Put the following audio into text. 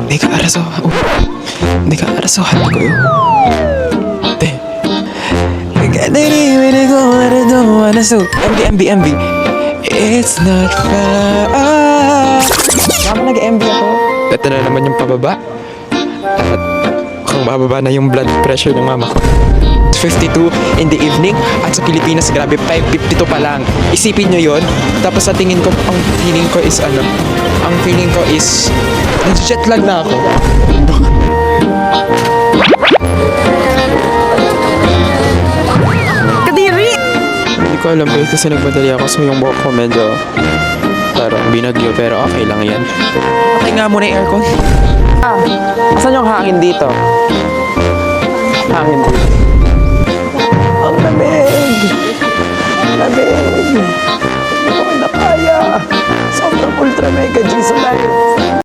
내가 알아서 내가 알아서 한다고요. 네. 그들이 왜 내고 말해도 안 해서 MB It's not fair. Tama nag-MB ako. Ito na naman yung pababa. At mukhang bababa na yung blood pressure ng mama ko. 52 in the evening at sa Pilipinas grabe 5:52 pa lang. Isipin nyo yon. Tapos sa tingin ko ang feeling ko is nag-jet lag na ako. Kadiri! Hindi ko alam kasi nagmadali ako so yung buhok ko medyo parang binagyo pero okay lang yan. Okay nga muna yung aircon. Asan yung hangin dito? Hangin dito. Ang lamig! Lamig! Hindi ko na kaya. Sobrang ultra mega G sa life.